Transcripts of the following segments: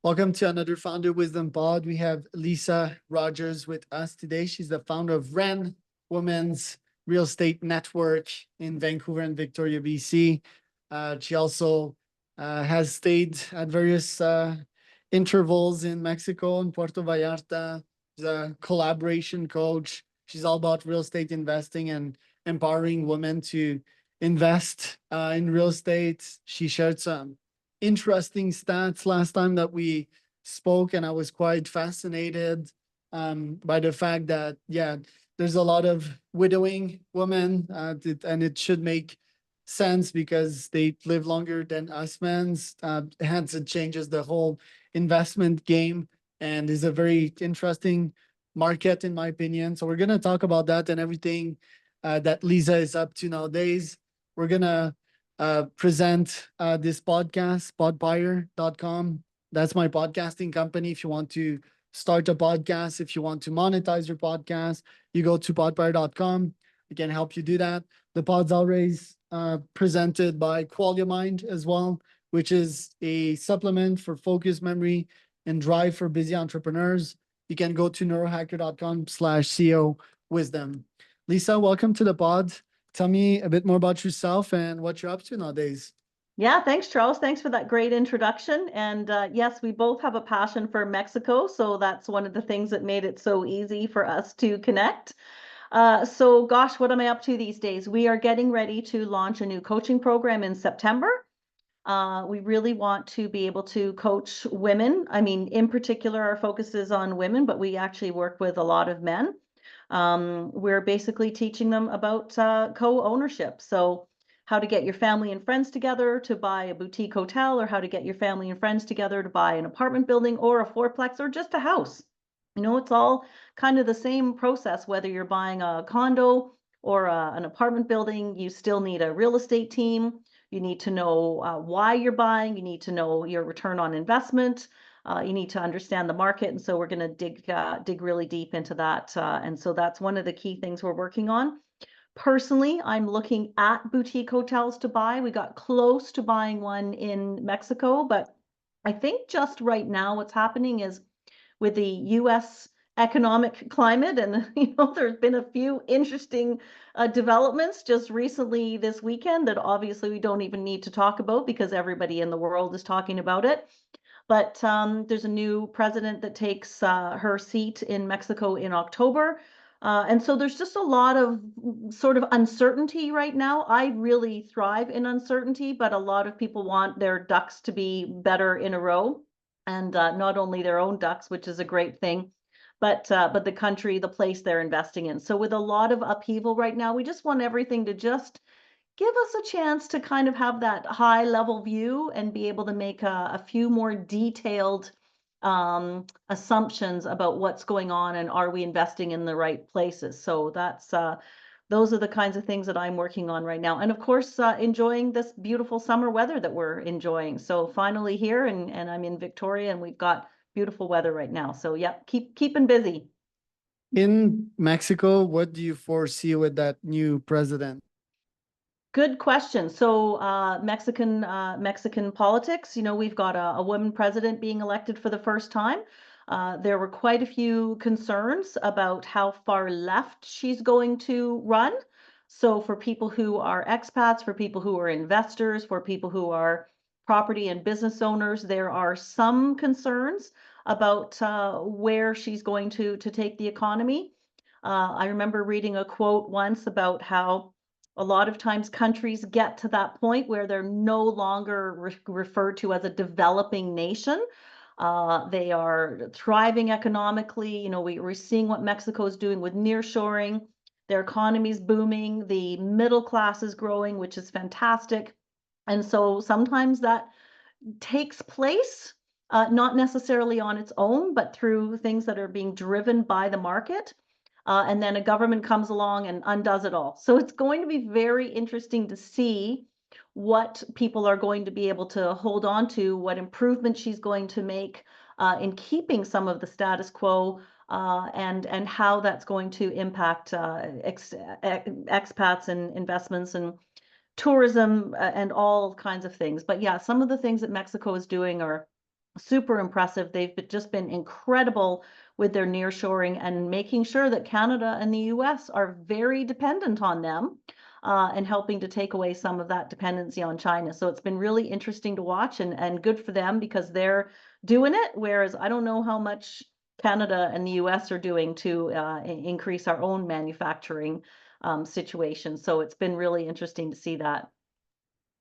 Welcome to another Founder Wisdom Pod. We have Liza Rogers with us today. She's the founder of REN Women's Real Estate Network in Vancouver and Victoria, BC. She also has stayed at various intervals in Mexico and Puerto Vallarta. She's a collaboration coach. She's all about real estate investing and empowering women to invest in real estate. She shared some interesting stats last time that we spoke, and I was quite fascinated by the fact that, yeah, there's a lot of widowing women, and it should make sense because they live longer than us men's. Hence, it changes the whole investment game and is a very interesting market, in my opinion. So we're going to talk about that and everything that Liza is up to nowadays. We're going to present this podcast, podpire.com. That's my podcasting company. If you want to start a podcast, if you want to monetize your podcast, you go to podpire.com. I can help you do that. The pod's always presented by Qualia Mind as well, which is a supplement for focus, memory, and drive for busy entrepreneurs. You can go to neurohacker.com/CEO wisdom. Liza, welcome to the pod. Tell me a bit more about yourself and what you're up to nowadays. Yeah, thanks, Charles. Thanks for that great introduction. And yes, we both have a passion for Mexico. So that's one of the things that made it so easy for us to connect. So gosh, what am I up to these days? We are getting ready to launch a new coaching program in September. We really want to be able to coach women. I mean, in particular, our focus is on women, but we actually work with a lot of men. We're basically teaching them about co-ownership. So how to get your family and friends together to buy a boutique hotel, or how to get your family and friends together to buy an apartment building or a fourplex or just a house. You know, it's all kind of the same process, whether you're buying a condo or an apartment building. You still need a real estate team. You need to know why you're buying. You need to know your return on investment. You need to understand the market. And so we're going to dig really deep into that. And so that's one of the key things we're working on. Personally, I'm looking at boutique hotels to buy. We got close to buying one in Mexico, but I think just right now what's happening is with the US economic climate, and there's been a few interesting developments just recently this weekend that obviously we don't even need to talk about because everybody in the world is talking about it. But there's a new president that takes her seat in Mexico in October. And so there's just a lot of sort of uncertainty right now. I really thrive in uncertainty, but a lot of people want their ducks to be better in a row. And not only their own ducks, which is a great thing, but the country, the place they're investing in. So with a lot of upheaval right now, we just want everything to just give us a chance to kind of have that high level view and be able to make a few more detailed assumptions about what's going on and are we investing in the right places. So that's those are the kinds of things that I'm working on right now. And of course, enjoying this beautiful summer weather that we're enjoying. So finally here, and I'm in Victoria, and we've got beautiful weather right now. So yeah, keeping busy. In Mexico, what do you foresee with that new president? Good question. So Mexican politics, we've got a woman president being elected for the first time. There were quite a few concerns about how far left she's going to run. So for people who are expats, for people who are investors, for people who are property and business owners, there are some concerns about where she's going to take the economy. I remember reading a quote once about how a lot of times countries get to that point where they're no longer referred to as a developing nation. They are thriving economically. We're seeing what Mexico is doing with nearshoring. Their economy's booming. The middle class is growing, which is fantastic. And so sometimes that takes place, not necessarily on its own, but through things that are being driven by the market. And then a government comes along and undoes it all. So it's going to be very interesting to see what people are going to be able to hold on to, what improvements she's going to make in keeping some of the status quo, and how that's going to impact expats and investments and tourism and all kinds of things. But yeah, some of the things that Mexico is doing are super impressive. Just been incredible with their nearshoring and making sure that Canada and the US are very dependent on them, and helping to take away some of that dependency on China. So it's been really interesting to watch, and good for them because they're doing it, whereas I don't know how much Canada and the US are doing to increase our own manufacturing situation. So it's been really interesting to see that.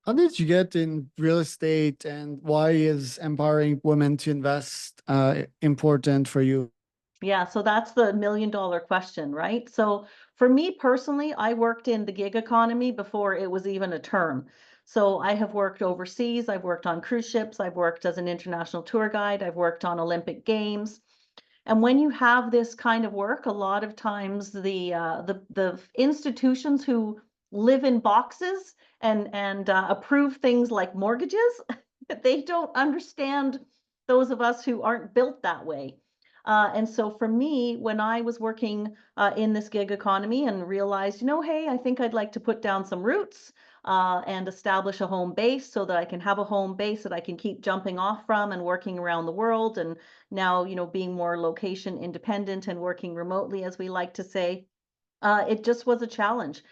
How did you get in real estate, and why is empowering women to invest important for you? Yeah, so that's the million-dollar question, right? So for me personally, I worked in the gig economy before it was even a term. So I have worked overseas, I've worked on cruise ships, I've worked as an international tour guide, I've worked on Olympic Games. And when you have this kind of work, a lot of times the institutions who live in boxes and approve things like mortgages, they don't understand those of us who aren't built that way. And so for me, when I was working in this gig economy and realized, hey, I think I'd like to put down some roots and establish a home base so that I can have a home base that I can keep jumping off from and working around the world. And now, being more location independent and working remotely, as we like to say, it just was a challenge.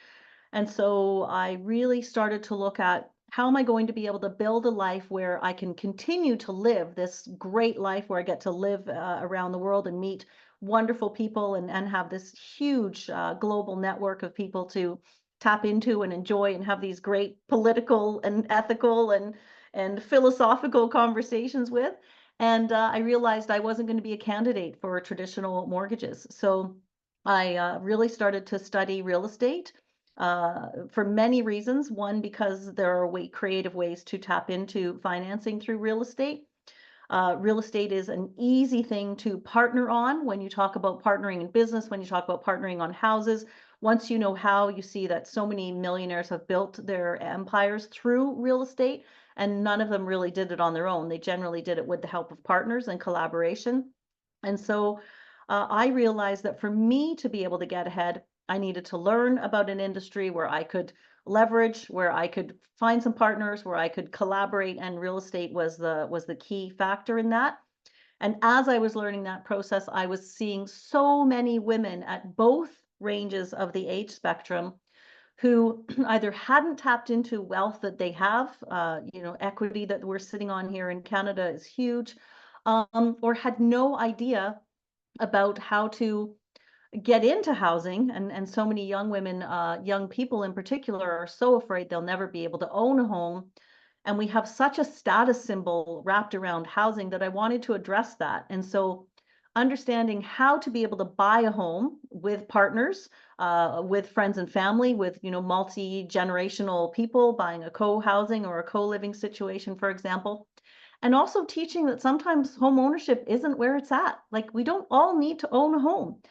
And so I really started to look at how am I going to be able to build a life where I can continue to live this great life where I get to live around the world and meet wonderful people and have this huge global network of people to tap into and enjoy and have these great political and ethical and philosophical conversations with. And I realized I wasn't going to be a candidate for traditional mortgages. So I really started to study real estate for many reasons. One, because there are creative ways to tap into financing through real estate. Real estate is an easy thing to partner on when you talk about partnering in business, when you talk about partnering on houses. Once you know how, you see that so many millionaires have built their empires through real estate, and none of them really did it on their own. They generally did it with the help of partners and collaboration. And so I realized that for me to be able to get ahead, I needed to learn about an industry where I could leverage, where I could find some partners, where I could collaborate, and real estate was the key factor in that. And as I was learning that process, I was seeing so many women at both ranges of the age spectrum who either hadn't tapped into wealth that they have, equity that we're sitting on here in Canada is huge, or had no idea about how to get into housing. And so many young women, young people in particular, are so afraid they'll never be able to own a home. And we have such a status symbol wrapped around housing that I wanted to address that. And so understanding how to be able to buy a home with partners, with friends and family, with multi-generational people buying a co-housing or a co-living situation, for example. And also teaching that sometimes home ownership isn't where it's at. Like, we don't all need to own a home.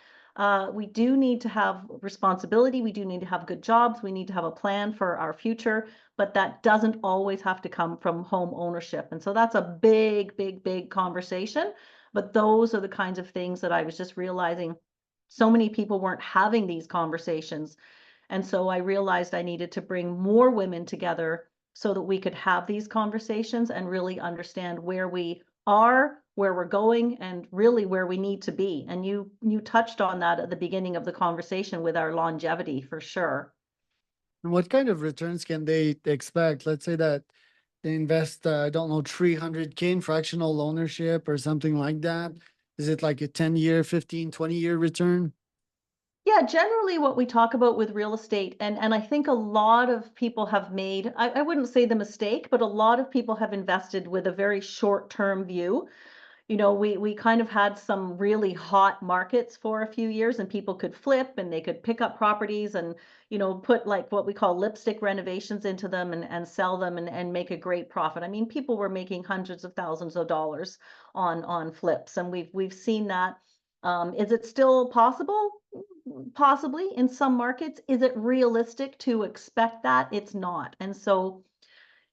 We do need to have responsibility. We do need to have good jobs. We need to have a plan for our future, but that doesn't always have to come from home ownership. And so that's a big, big, big conversation. But those are the kinds of things that I was just realizing so many people weren't having these conversations. And so I realized I needed to bring more women together so that we could have these conversations and really understand where we are, where we're going, and really where we need to be. And you touched on that at the beginning of the conversation with our longevity, for sure. And what kind of returns can they expect? Let's say that they invest, I don't know, 300K in fractional ownership or something like that. Is it like a 10-year, 15, 20-year return? Yeah, generally what we talk about with real estate, and I think a lot of people have made, I wouldn't say the mistake, but a lot of people have invested with a very short-term view. We kind of had some really hot markets for a few years, and people could flip and they could pick up properties and, put like what we call lipstick renovations into them and sell them and make a great profit. I mean, people were making hundreds of thousands of dollars on flips, and we've seen that. Is it still possible? Possibly in some markets. Is it realistic to expect that? It's not. And so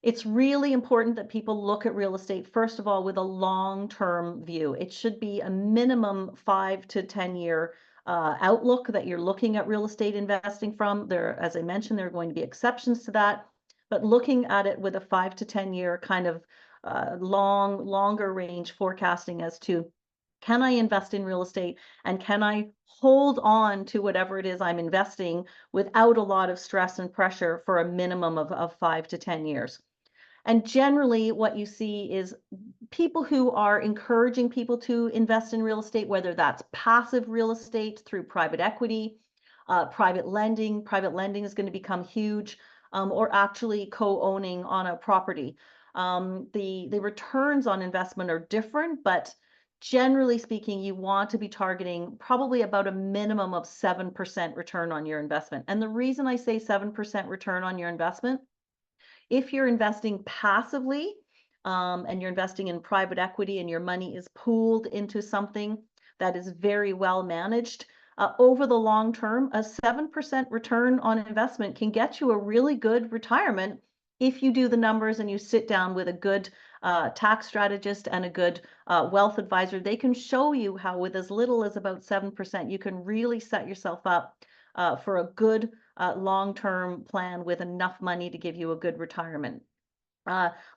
it's really important that people look at real estate, first of all, with a long-term view. It should be a minimum 5 to 10 year outlook that you're looking at real estate investing from. There, as I mentioned, there are going to be exceptions to that, but looking at it with a 5 to 10 year kind of longer range forecasting as to, can I invest in real estate and can I hold on to whatever it is I'm investing without a lot of stress and pressure for a minimum of 5 to 10 years? And generally, what you see is people who are encouraging people to invest in real estate, whether that's passive real estate through private equity, private lending. Private lending is going to become huge, or actually co-owning on a property. The returns on investment are different, but generally speaking, you want to be targeting probably about a minimum of 7% return on your investment. And the reason I say 7% return on your investment, if you're investing passively, and you're investing in private equity and your money is pooled into something that is very well managed, over the long term, a 7% return on investment can get you a really good retirement if you do the numbers and you sit down with a good tax strategist and a good wealth advisor. They can show you how with as little as about 7%, you can really set yourself up for a good long-term plan with enough money to give you a good retirement.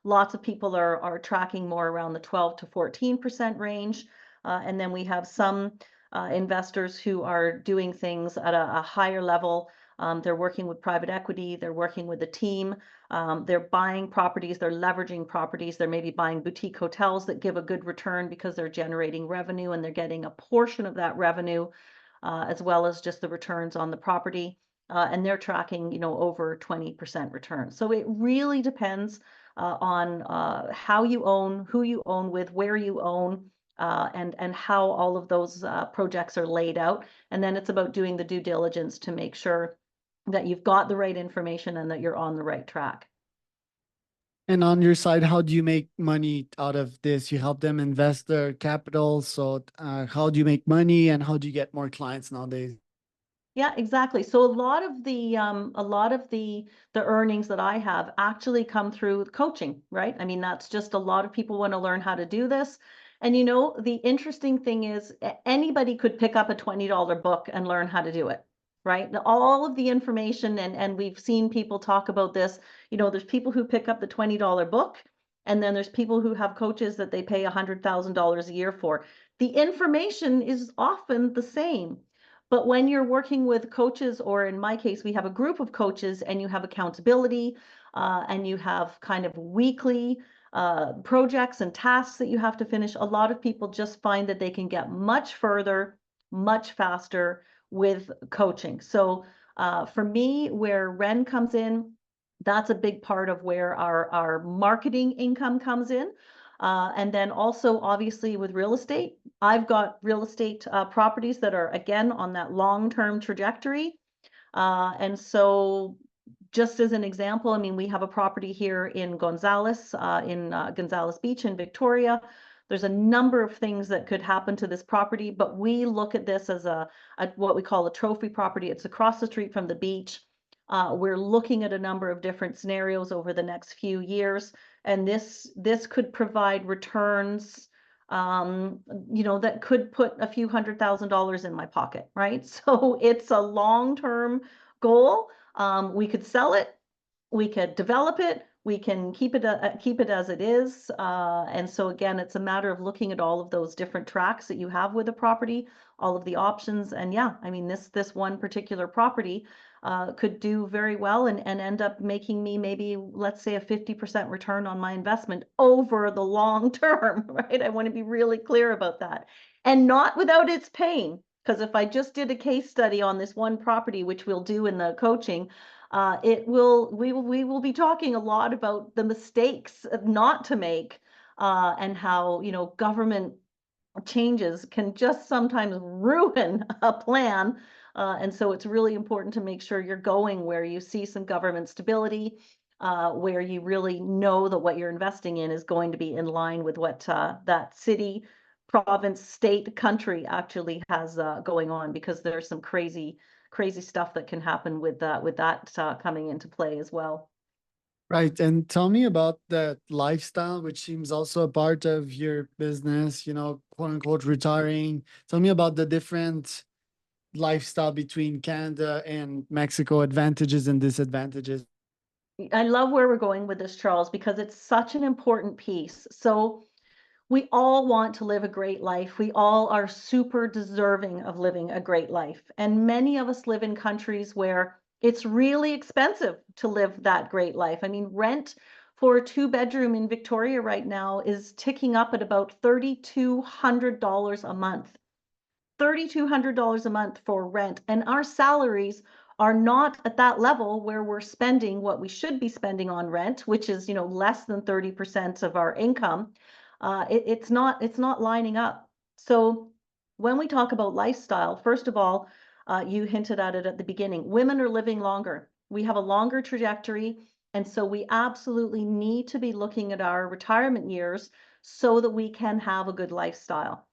Lots of people are tracking more around the 12 to 14% range. And then we have some investors who are doing things at a higher level. They're working with private equity, they're working with a team, they're buying properties, they're leveraging properties, they're maybe buying boutique hotels that give a good return because they're generating revenue and they're getting a portion of that revenue, as well as just the returns on the property. And they're tracking, over 20% return. So it really depends on how you own, who you own with, where you own, and how all of those projects are laid out. And then it's about doing the due diligence to make sure that you've got the right information and that you're on the right track. And on your side, how do you make money out of this? You help them invest their capital. So how do you make money and how do you get more clients nowadays? Yeah, exactly. So a lot of the earnings that I have actually come through coaching, right? I mean, that's just a lot of people want to learn how to do this. And the interesting thing is anybody could pick up a $20 book and learn how to do it, right? All of the information, and we've seen people talk about this, there's people who pick up the $20 book, and then there's people who have coaches that they pay $100,000 a year for. The information is often the same. But when you're working with coaches, or in my case, we have a group of coaches and you have accountability, and you have kind of weekly projects and tasks that you have to finish, a lot of people just find that they can get much further, much faster with coaching. So for me, where Ren comes in, that's a big part of where our marketing income comes in. And then also, obviously, with real estate, I've got real estate properties that are, again, on that long-term trajectory. And so just as an example, I mean, we have a property here in Gonzales, Gonzales Beach in Victoria. There's a number of things that could happen to this property, but we look at this as a what we call a trophy property. It's across the street from the beach. We're looking at a number of different scenarios over the next few years, and this could provide returns, that could put a few $100,000 in my pocket, right? So it's a long-term goal. We could sell it, we could develop it, we can keep it as it is. And so again, it's a matter of looking at all of those different tracks that you have with a property, all of the options. And yeah, I mean, this one particular property could do very well and end up making me maybe, let's say, a 50% return on my investment over the long term, right? I want to be really clear about that. And not without its pain, because if I just did a case study on this one property, which we'll do in the coaching, we will be talking a lot about the mistakes not to make, and how, government changes can just sometimes ruin a plan. And so it's really important to make sure you're going where you see some government stability, where you really know that what you're investing in is going to be in line with what that city, province, state, country actually has going on, because there's some crazy stuff that can happen with that coming into play as well. Right. And tell me about that lifestyle, which seems also a part of your business, quote unquote, retiring. Tell me about the different lifestyle between Canada and Mexico, advantages and disadvantages. I love where we're going with this, Charles, because it's such an important piece. So we all want to live a great life. We all are super deserving of living a great life. And many of us live in countries where it's really expensive to live that great life. I mean, rent for a two-bedroom in Victoria right now is ticking up at about $3,200 a month. $3,200 a month for rent, and our salaries are not at that level where we're spending what we should be spending on rent, which is, less than 30% of our income. It's not lining up. So when we talk about lifestyle, first of all, you hinted at it at the beginning, women are living longer. We have a longer trajectory, and so we absolutely need to be looking at our retirement years so that we can have a good lifestyle.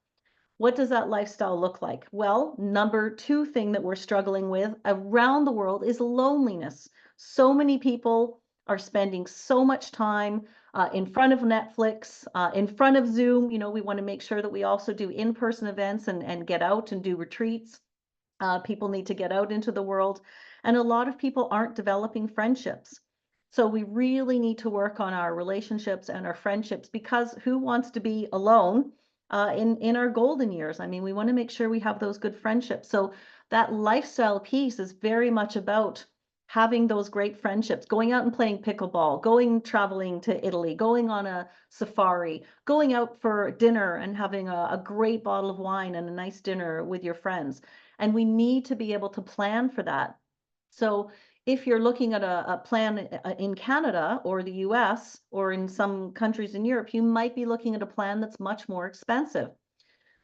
What does that lifestyle look like? Well, number two thing that we're struggling with around the world is loneliness. So many people are spending so much time in front of Netflix, in front of Zoom. We want to make sure that we also do in-person events and get out and do retreats. People need to get out into the world, and a lot of people aren't developing friendships. So we really need to work on our relationships and our friendships, because who wants to be alone in our golden years? I mean, we want to make sure we have those good friendships. So that lifestyle piece is very much about having those great friendships, going out and playing pickleball, going traveling to Italy, going on a safari, going out for dinner and having a great bottle of wine and a nice dinner with your friends. And we need to be able to plan for that. So if you're looking at a plan in Canada or the US or in some countries in Europe, you might be looking at a plan that's much more expensive.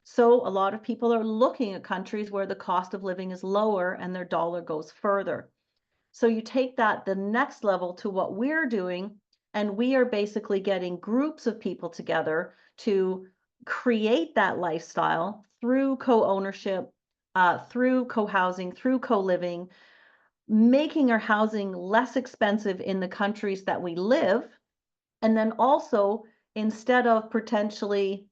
So a lot of people are looking at countries where the cost of living is lower and their dollar goes further. So you take that the next level to what we're doing, and we are basically getting groups of people together to create that lifestyle through co-ownership, through co-housing, through co-living, making our housing less expensive in the countries that we live. And then also, instead of potentially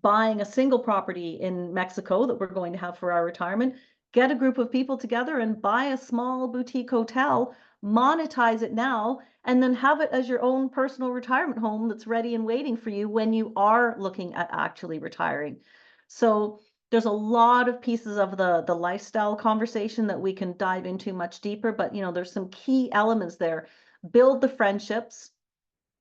buying a single property in Mexico that we're going to have for our retirement, get a group of people together and buy a small boutique hotel, monetize it now, and then have it as your own personal retirement home that's ready and waiting for you when you are looking at actually retiring. So there's a lot of pieces of the lifestyle conversation that we can dive into much deeper, but there's some key elements there. Build the friendships,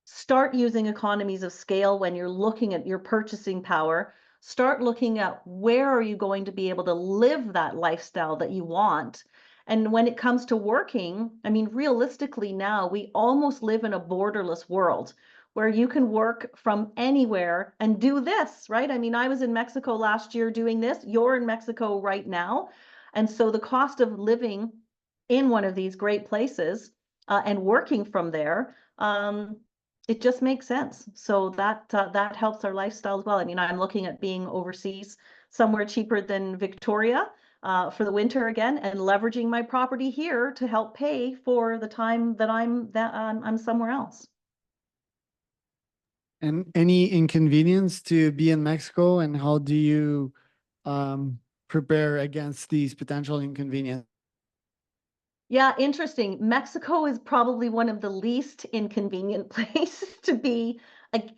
start using economies of scale when you're looking at your purchasing power. Start looking at where are you going to be able to live that lifestyle that you want. And when it comes to working, I mean, realistically now, we almost live in a borderless world where you can work from anywhere and do this, right? I mean, I was in Mexico last year doing this. You're in Mexico right now. And so the cost of living in one of these great places and working from there, it just makes sense. So that helps our lifestyle as well. I mean, I'm looking at being overseas somewhere cheaper than Victoria for the winter again, and leveraging my property here to help pay for the time that I'm somewhere else. And any inconvenience to be in Mexico, and how do you prepare against these potential inconveniences? Yeah, interesting. Mexico is probably one of the least inconvenient places to be,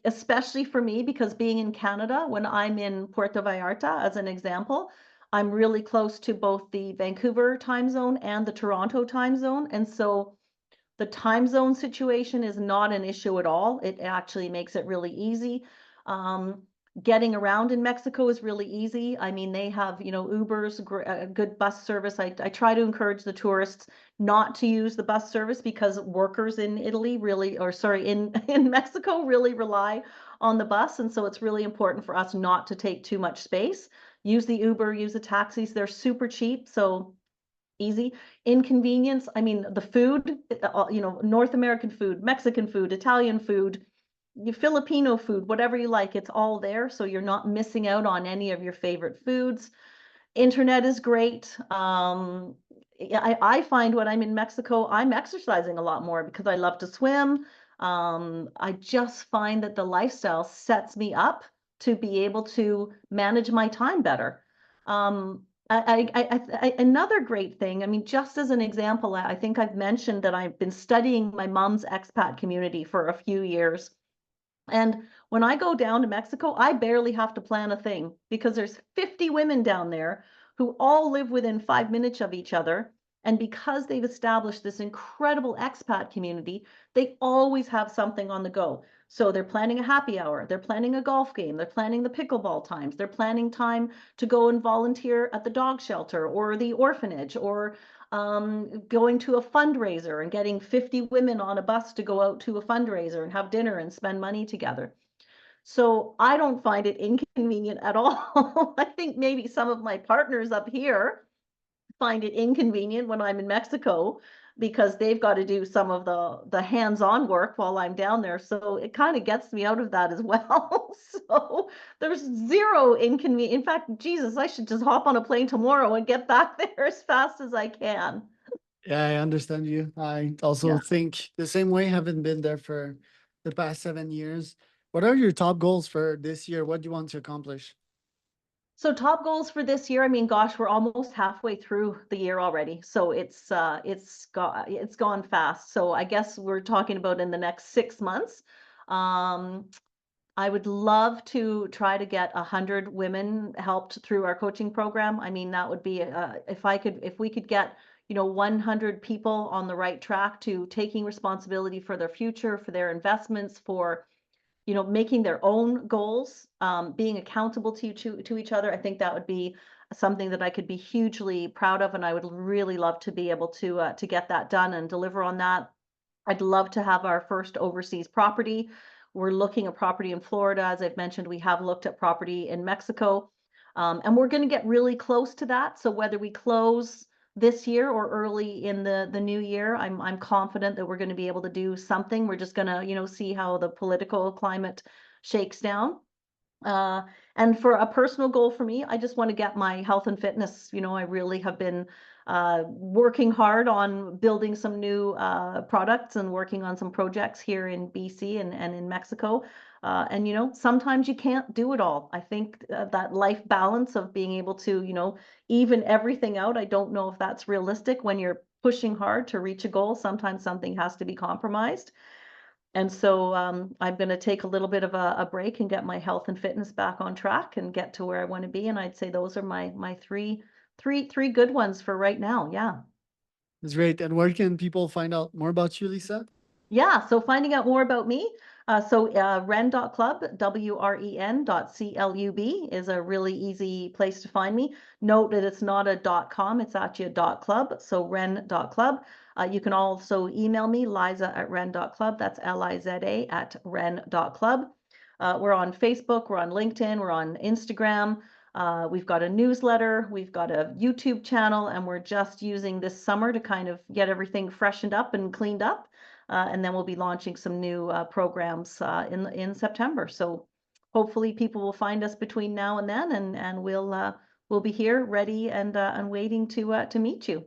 especially for me, because being in Canada, when I'm in Puerto Vallarta, as an example, I'm really close to both the Vancouver time zone and the Toronto time zone. And so the time zone situation is not an issue at all. It actually makes it really easy. Um, Getting around in Mexico is really easy. I mean, they have, Ubers, a good bus service. I try to encourage the tourists not to use the bus service, because workers in Italy really, or sorry, in Mexico really rely on the bus. And so it's really important for us not to take too much space. Use the Uber, use the taxis. They're super cheap. So easy. Inconvenience, I mean, the food, North American food, Mexican food, Italian food, Filipino food, whatever you like, it's all there. So you're not missing out on any of your favorite foods. Internet is great. I find when I'm in Mexico, I'm exercising a lot more because I love to swim. I just find that the lifestyle sets me up to be able to manage my time better. Another great thing, I mean, just as an example, I think I've mentioned that I've been studying my mom's expat community for a few years. And when I go down to Mexico, I barely have to plan a thing because there's 50 women down there who all live within 5 minutes of each other. And because they've established this incredible expat community, they always have something on the go. So they're planning a happy hour, they're planning a golf game, they're planning the pickleball times, they're planning time to go and volunteer at the dog shelter or the orphanage, or going to a fundraiser and getting 50 women on a bus to go out to a fundraiser and have dinner and spend money together. So I don't find it inconvenient at all. I think maybe some of my partners up here find it inconvenient when I'm in Mexico because they've got to do some of the hands-on work while I'm down there. So it kind of gets me out of that as well. So there's zero inconvenience. In fact, Jesus, I should just hop on a plane tomorrow and get back there as fast as I can. Yeah, I understand you. I also Yeah. think the same way, haven't been there for the past 7 years. What are your top goals for this year? What do you want to accomplish? So top goals for this year, I mean, gosh, we're almost halfway through the year already. So it's gone fast. So I guess we're talking about in the next 6 months. Um, I would love to try to get 100 women helped through our coaching program. I mean, that would be if we could get, 100 people on the right track to taking responsibility for their future, for their investments, for making their own goals, being accountable to each other. I think that would be something that I could be hugely proud of, and I would really love to be able to get that done and deliver on that. I'd love to have our first overseas property. We're looking at property in Florida. As I've mentioned, we have looked at property in Mexico. And we're going to get really close to that. So whether we close this year or early in the new year, I'm confident that we're going to be able to do something. We're just going to, see how the political climate shakes down. Uh, and for a personal goal for me, I just want to get my health and fitness. I really have been working hard on building some new products and working on some projects here in BC and in Mexico. And sometimes you can't do it all. I think that life balance of being able to, even everything out, I don't know if that's realistic when you're pushing hard to reach a goal. Sometimes something has to be compromised. And so I'm going to take a little bit of a break and get my health and fitness back on track and get to where I want to be. And I'd say those are my three good ones for right now. Yeah. It's great. And where can people find out more about you, Lisa? Yeah, so finding out more about me, ren.club, WREN.CLUB is a really easy place to find me. Note that it's not a .com, it's actually a .club, so ren.club. You can also email me, liza@ren.club, that's LIZA@ren.club. We're on Facebook, we're on LinkedIn, we're on Instagram. We've got a newsletter, we've got a YouTube channel, and we're just using this summer to kind of get everything freshened up and cleaned up. And then we'll be launching some new programs in September. So hopefully people will find us between now and then, and we'll be here ready and waiting to meet you.